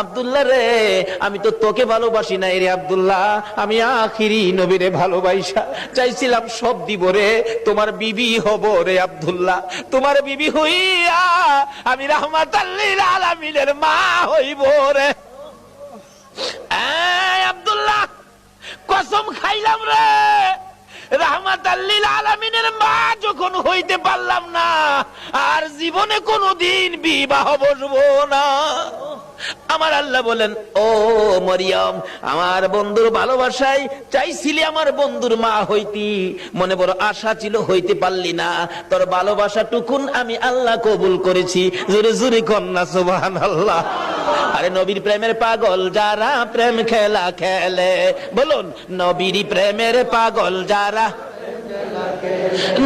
আব্দুল্লাহ রে, আমি তো তোকে ভালোবাসি নাই রে আব্দুল্লাহ, আমি আখিরি নবীরে ভালোবাসা চাইছিলাম, সব দিব রে, তোমার বিবি হব রে আব্দুল্লাহ, তোমার বিবি হইয়া আমি রাহমাতাল লিল আলামিনের মা হইব রে। আব্দুল্লাহ, কসম খাইলাম রে, রাহমাতাল লিল আলামিনের মা যখন হইতে পারলাম না, আর জীবনে কোনোদিন বিবাহ বসবো না। আমার আল্লাহ বলেন, ও মরিয়ম, আমার বন্ধুর ভালোবাসায় চাইছিলি আমার বন্ধুর মা হইতি, মনে বড় আশা ছিল, হইতে পারলি না, তোর ভালোবাসা টুকুন আমি আল্লাহ কবুল করেছি। জোরে জোরে কন্যা সুবহানাল্লাহ। আরে নবীর প্রেমের পাগল যারা প্রেম খেলা খেলে, বলুন নবীর প্রেমের পাগল যারা,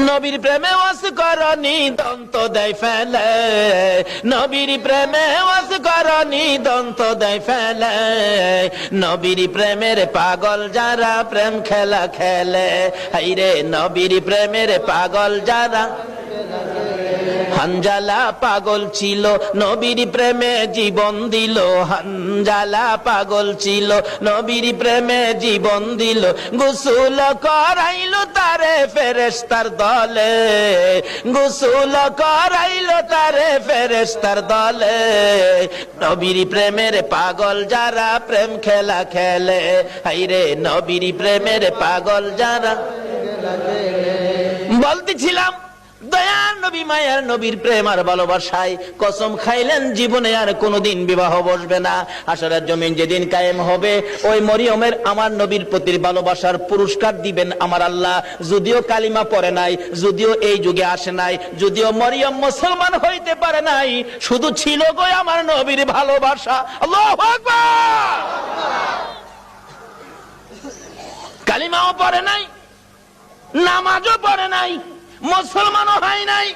নবীর প্রেমে ওয়াস করনি দন্ত দেয় ফেলে, নবীর প্রেমে ওয়াস করনি দন্ত দেয় ফেলে, নবীর প্রেমের পাগল যারা প্রেম খেলা খেলে, হাইরে নবীর প্রেমের পাগল যারা। হানজালা পাগল ছিল নবীর প্রেমে জীবন দিল, হানজালা পাগল ছিল নবীর প্রেমে জীবন দিল, গোসল করাইল তারে ফেরেশতার দলে, গোসল করাইল তারে ফেরেশতার দলে, নবীর প্রেমের পাগল যারা প্রেম খেলা খেলে, হাইরে নবীর প্রেমের পাগল যারা। বলতেছিলাম দয়ার নবী মায়ার নবীর প্রেম আর ভালোবাসায় কসম খাইলেন জীবনে আর কোনোদিন বিবাহ বসবে না। হাসরের জমিন যেদিন কায়েম হবে, ওই মরিয়মের আমার নবীর প্রতি ভালোবাসার পুরস্কার দিবেন আমার আল্লাহ। যদিও কালিমা পড়ে নাই, যদিও এই যুগে আসে নাই, যদিও মরিয়ম মুসলমান হইতে পারে নাই, শুধু ছিল গো আমার নবীর ভালোবাসা। আল্লাহু আকবার। কালিমাও পড়ে নাই, নামাজও পড়ে নাই, মুসলমানও হয় নাই,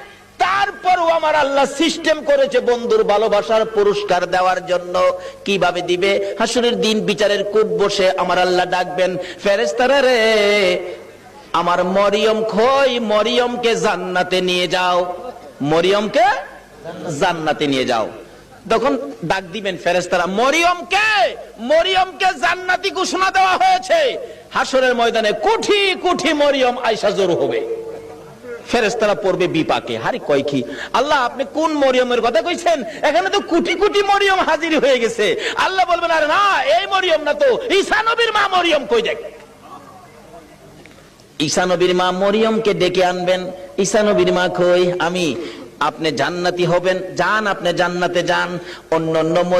তারপরও আমার আল্লাহ সিস্টেম করেছে বন্ধুর ভালোবাসার পুরস্কার দেওয়ার জন্য। কিভাবে দিবে? হাসরের দিন বিচারের কূপ বসে আমার আল্লাহ ডাকবেন, ফেরেশতারা রে, আমার মরিয়ম কই, মরিয়মকে জান্নাতে নিয়ে যাও, মরিয়মকে জান্নাতে নিয়ে যাও। তখন ডাক দিবেন ফেরেশতারা, মরিয়মকে, মরিয়মকে জান্নাতি ঘোষণা দেওয়া হয়েছে। হাসরের ময়দানে কোটি কোটি মরিয়ম আয়েশা জড়ো হবে, ফেরেশতারা পড়বে বিপাকে, হারি কয় কি আল্লাহ, আপনি কোন মরিয়মের কথা কইছেন? এখানে তো কোটি কোটি মরিয়ম হাজির হয়ে গেছে। আল্লাহ বলবেন, আরে না, এই মরিয়ম না তো, ঈসা নবীর মা মরিয়ম কই দেখ। ঈসা নবীর মা মরিয়মকে ডেকে আনবেন, ঈসা নবীর মা কই, আমি, আপনি জান্নাতি হবেন, যান আপনি জান্নাতে যান। অন্য অন্য মরিয়ম